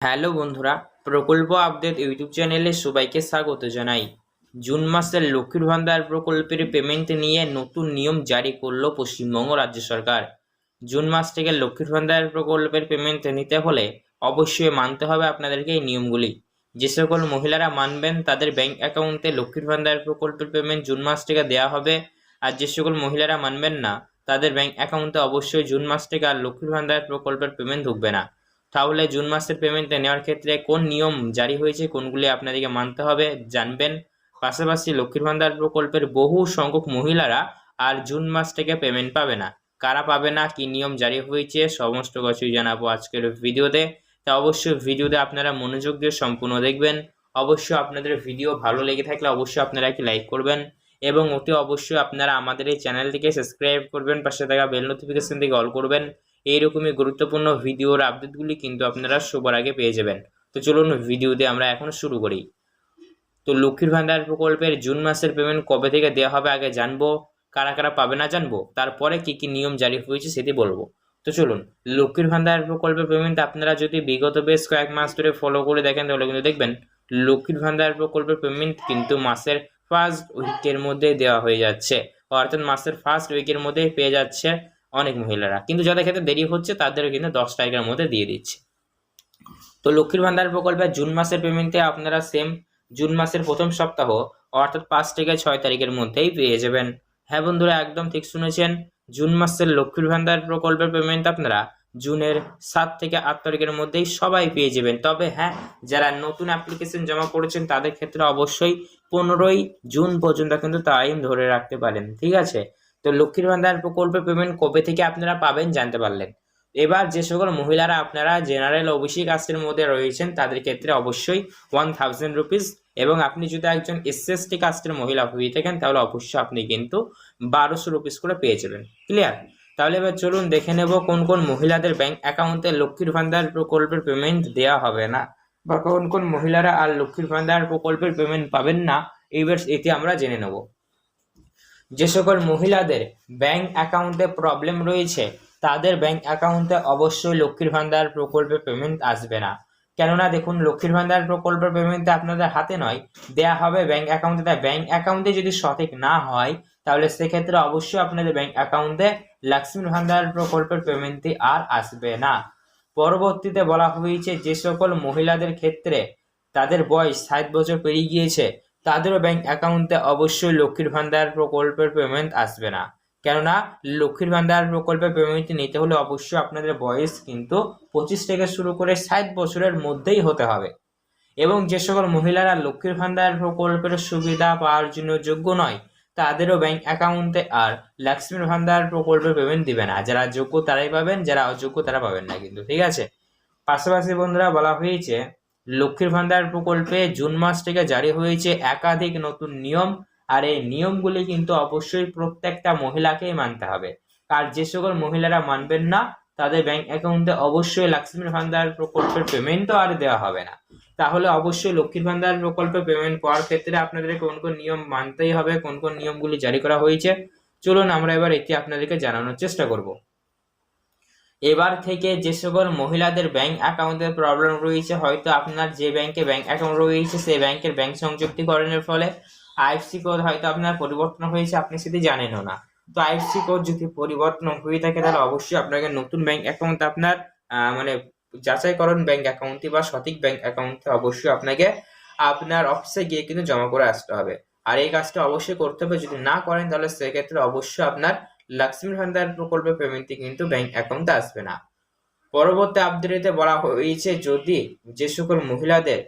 Hello বন্ধুরা, প্রকল্প update YouTube চ্যানেলে সবাইকে স্বাগত জানাই। জুন মাসের লক্ষ্মীর ভান্ডার প্রকল্পের পেমেন্ট নিয়ে নতুন নিয়ম জারি করলো পশ্চিমবঙ্গ রাজ্য সরকার। জুন মাস থেকে লক্ষ্মীর ভান্ডার প্রকল্পের পেমেন্ট নিতে হলে অবশ্যই মানতে হবে আপনাদেরকে এই নিয়মগুলি। যে সকল মহিলারা মানবেন তাদের ব্যাংক অ্যাকাউন্টে লক্ষ্মীর ভান্ডার প্রকল্পের পেমেন্ট জুন মাস থেকে দেওয়া হবে, আর যে সকল মহিলারা মানবেন না তাদের ব্যাংক অ্যাকাউন্টে অবশ্যই জুন মাস থেকে আর লক্ষ্মীর ভান্ডার প্রকল্পের পেমেন্ট ঢুকবে না। তাহলে জুন মাসের পেমেন্ট নেওয়ার ক্ষেত্রে কোন নিয়ম জারি হয়েছে, কোনগুলি আপনাদেরকে মানতে হবে জানবেন। পাশাপাশি লক্ষ্মীর ভান্ডার প্রকল্পের বহু সংখ্যক মহিলারা আর জুন মাস থেকে পেমেন্ট পাবে না। কারা পাবে না, কি নিয়ম জারি হয়েছে, সমস্ত কিছুই জানাবো আজকের ভিডিওতে। তা অবশ্যই ভিডিওতে আপনারা মনোযোগ দিয়ে সম্পূর্ণ দেখবেন। অবশ্যই আপনাদের ভিডিও ভালো লেগে থাকলে অবশ্যই আপনারা একটি লাইক করবেন এবং অতি অবশ্যই আপনারা আমাদের এই চ্যানেলটিকে সাবস্ক্রাইব করবেন, পাশে থাকা বেল নোটিফিকেশন থেকে অল করবেন। এইরকমই গুরুত্বপূর্ণ ভিডিওর আপডেটগুলি কিন্তু আপনারা সবার আগে পেয়ে যাবেন। তো চলুন ভিডিওতে আমরা এখন শুরু করি। তো লক্ষ্মীর ভান্ডার প্রকল্পের জুন মাসের পেমেন্ট কবে থেকে দেওয়া হবে আগে জানবো, কারা কারা পাবে না জানবো, তারপরে কি কি নিয়ম জারি হয়েছে সেটি বলবো। তো চলুন, লক্ষ্মীর ভান্ডার প্রকল্পের পেমেন্ট আপনারা যদি বিগত বেশ কয়েক মাস ধরে ফলো করে দেখেন তাহলে কিন্তু দেখবেন লক্ষ্মীর ভান্ডার প্রকল্পের পেমেন্ট কিন্তু মাসের ফার্স্ট উইকের মধ্যে দেওয়া হয়ে যাচ্ছে, অর্থাৎ মাসের ফার্স্ট উইকের মধ্যে পেয়ে যাচ্ছে অনেক মহিলারা। কিন্তু যাদের ক্ষেত্রে দেরি হচ্ছে তাদেরও কিন্তু 10 তারিখের মধ্যে দিয়ে দিচ্ছে। তো লক্ষ্মীর ভান্ডার প্রকল্পের জুন মাসের পেমেন্টে আপনারা সেম জুন মাসের প্রথম সপ্তাহ অর্থাৎ 5 থেকে 6 তারিখের মধ্যেই পেয়ে যাবেন। হ্যাঁ বন্ধুরা, একদম ঠিক শুনেছেন। জুন মাসের লক্ষ্মীর ভান্ডার প্রকল্পের পেমেন্ট আপনারা জুনের 7 থেকে 8 তারিখের মধ্যেই সবাই পেয়ে যাবেন। তবে হ্যাঁ, যারা নতুন অ্যাপ্লিকেশন জমা করেছেন তাদের ক্ষেত্রে অবশ্যই 15ই জুন পর্যন্ত কিন্তু টাইম ধরে রাখতে পারেন, ঠিক আছে? তো লক্ষ্মীর ভান্ডার প্রকল্পের পেমেন্ট কবে থেকে আপনারা পাবেন জানতে পারলেন। এবার যে সকল মহিলারা আপনারা জেনারেল ওবিসি কাস্টের মধ্যে রয়েছেন তাদের ক্ষেত্রে অবশ্যই 1000 রুপিস, এবং আপনি যদি একজন এসসি কাস্টের মহিলা হয়ে থাকেন তাহলে অবশ্যই আপনি কিন্তু 1200 রুপিস করে পেয়ে যাবেন। ক্লিয়ার? তাহলে এবার চলুন দেখে নেব কোন কোন মহিলাদের ব্যাংক অ্যাকাউন্টে লক্ষ্মীর ভান্ডার প্রকল্পের পেমেন্ট দেওয়া হবে না, বা কোন কোন মহিলারা আর লক্ষ্মীর ভান্ডার প্রকল্পের পেমেন্ট পাবেন না। এইবার এটি আমরা জেনে নেব। যে সকল মহিলাদের ব্যাংক অ্যাকাউন্টে প্রবলেম রয়েছে তাদের ব্যাংক অ্যাকাউন্টে অবশ্যই লক্ষ্মীর ভান্ডার প্রকল্পের পেমেন্ট আসবে না। কেননা দেখুন, লক্ষ্মীর ভান্ডার প্রকল্পের পেমেন্টটা আপনাদের হাতে নয়, দেয়া হবে ব্যাংক অ্যাকাউন্টে। তাই ব্যাংক অ্যাকাউন্টে যদি সঠিক না হয় তাহলে সেক্ষেত্রে অবশ্যই আপনাদের ব্যাংক অ্যাকাউন্টে লক্ষ্মীর ভান্ডার প্রকল্পের পেমেন্টটি আর আসবে না। পরবর্তীতে বলা হয়েছে যে সকল মহিলাদের ক্ষেত্রে তাদের বয়স 60 বছর পেরিয়ে গিয়েছে তাদেরও ব্যাংক অ্যাকাউন্টে অবশ্যই লক্ষ্মীর ভান্ডার প্রকল্পের পেমেন্ট আসবে না। কেননা লক্ষ্মীর ভান্ডার প্রকল্পের পেমেন্ট নিতে হলে অবশ্যই আপনাদের বয়স কিন্তু 25 থেকে শুরু করে 60 বছরের মধ্যেই হতে হবে। এবং যে সকল মহিলারা লক্ষ্মীর ভান্ডার প্রকল্পের সুবিধা পাওয়ার জন্য যোগ্য নয় তাদেরও ব্যাংক অ্যাকাউন্টে আর লক্ষ্মীর ভান্ডার প্রকল্পের পেমেন্ট দিবে না। যারা যোগ্য তারাই পাবেন, যারা অযোগ্য তারা পাবেন না কিন্তু, ঠিক আছে? পাশাপাশি বন্ধুরা বলা হয়েছে লক্ষ্মীর ভান্ডার প্রকল্পে জুন মাস থেকে জারি হয়েছে একাধিক নতুন নিয়ম, আর এই নিয়মগুলি কিন্তু অবশ্যই প্রত্যেকটা মহিলাকেই মানতে হবে। আর যে সকল মহিলারা মানবেন না তাদের ব্যাংক অ্যাকাউন্টে অবশ্যই লক্ষ্মীর ভান্ডার প্রকল্পের পেমেন্টও আর দেওয়া হবে না। তাহলে অবশ্যই লক্ষ্মীর ভান্ডার প্রকল্পে পেমেন্ট পাওয়ার ক্ষেত্রে আপনাদের কোন কোন নিয়ম মানতেই হবে, কোন কোন নিয়মগুলি জারি করা হয়েছে, চলুন আমরা এবার এটি আপনাদেরকে জানানোর চেষ্টা করব। এবার থেকে যে সকল মহিলাদের ব্যাংক অ্যাকাউন্টের প্রবলেম রয়েছে, হয়তো আপনার যে ব্যাংকে ব্যাংক অ্যাকাউন্ট রয়েছে সেই ব্যাংকের ব্যাংক সংযুক্তিকরণের ফলে আইএফসি কোড হয়তো আপনার পরিবর্তন হয়েছে, আপনি সেটি জানেনও না। তো আইএফসি কোড যদি পরিবর্তন হয়ে থাকে তাহলে অবশ্যই আপনাকে নতুন ব্যাংক অ্যাকাউন্ট আপনার মানে যাচাইকরণ ব্যাংক অ্যাকাউন্টে বা সঠিক ব্যাংক অ্যাকাউন্টে অবশ্যই আপনাকে আপনার অফিসে গিয়ে কিন্তু জমা করে আসতে হবে। আর এই কাজটা অবশ্যই করতে হবে, যদি না করেন তাহলে সেক্ষেত্রে অবশ্যই আপনার লক্ষ্মীর ভান্ডার প্রকল্পের পেমেন্টটি কিন্তু ব্যাংক অ্যাকাউন্টে আসবে না। পরবর্তী আপডেটে বলা হয়েছে যদি যে সকল মহিলাদের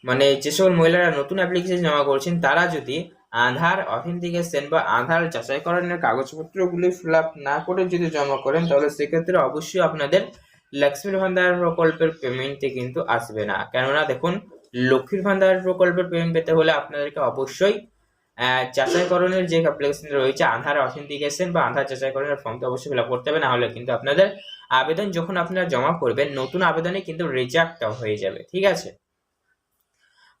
মানে যে সকল মহিলারা নতুন অ্যাপ্লিকেশন জমা করছেন তারা যদি আধার অথেন্টিকেশন বা আধার যাচাইকরণের কাগজপত্রগুলি ফিল আপ না করে যদি জমা করেন তাহলে সেক্ষেত্রে অবশ্যই আপনাদের লক্ষ্মীর ভান্ডার প্রকল্পের পেমেন্টটি কিন্তু আসবে না। কেননা দেখুন, লক্ষ্মীর ভান্ডার প্রকল্পের পেমেন্ট পেতে হলে আপনাদেরকে অবশ্যই যাচাইকরণের যে অ্যাপ্লিকেশন রয়েছে আধার অথেন্টিকেশন বা আধার যাচাইকরণের ফর্মটা অবশ্যই ফিল আপ করতে হবে, না হলে কিন্তু আপনাদের আবেদন যখন আপনারা জমা করবেন নতুন আবেদনে কিন্তু রিজেক্ট হয়ে যাবে, ঠিক আছে?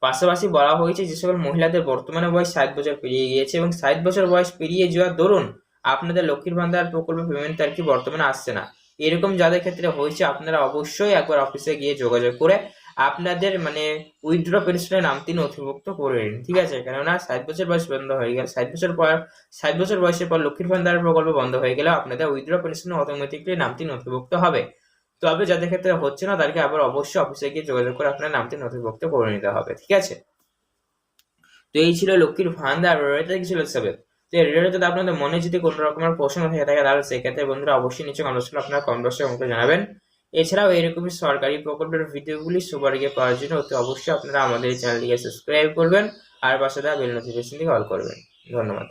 পাশাপাশি বলা হয়েছে যে সকল মহিলাদের বর্তমানে বয়স 60 বছর পেরিয়ে গিয়েছে এবং 60 বছর বয়স পেরিয়ে যাওয়ার দরুন আপনাদের লক্ষ্মীর ভান্ডার প্রকল্প পেমেন্ট আর কি বর্তমানে আসছে না, এরকম যাদের ক্ষেত্রে হয়েছে আপনারা অবশ্যই একবার অফিসে গিয়ে যোগাযোগ করে আপনাদের উইথড্র পেনশনের নামটি নথিভুক্ত করে নিন, ঠিক আছে? কেননা 60 বছর বয়স বন্ধ হয়ে গেল, 60 বছর বয়সের পর লক্ষ্মীর ভান্ডার প্রকল্প বন্ধ হয়ে গেলে আপনাদের উইথড্র পেনশনে অটোমেটিকলি নামটি নথিভুক্ত হবে। তবে যাদের ক্ষেত্রে হচ্ছে না তাদেরকে আবার অবশ্যই অফিসে গিয়ে যোগাযোগ করে আপনার নামটি নথিভুক্ত করে নিতে হবে, ঠিক আছে? তো এই ছিল লক্ষ্মীর ভান্ডার রিলেটেড কিছু সাবজেক্ট। তো এর রিলেটেড আপনাদের মনে যদি কোনো রকমের প্রশ্ন থেকে থাকে তাহলে সেক্ষেত্রে বন্ধুরা অবশ্যই নিচে কমেন্ট বক্সে আপনারা কমেন্ট বক্সে আমাকে জানাবেন। এছাড়াও এরকমই সরকারি প্রকল্পের ভিডিওগুলি সবার আগে পাওয়ার জন্য অতি অবশ্যই আপনারা আমাদের এই চ্যানেলটিকে সাবস্ক্রাইব করবেন আর পাশে থাকা বেল নোটিফিকেশনটি অল করবেন। ধন্যবাদ।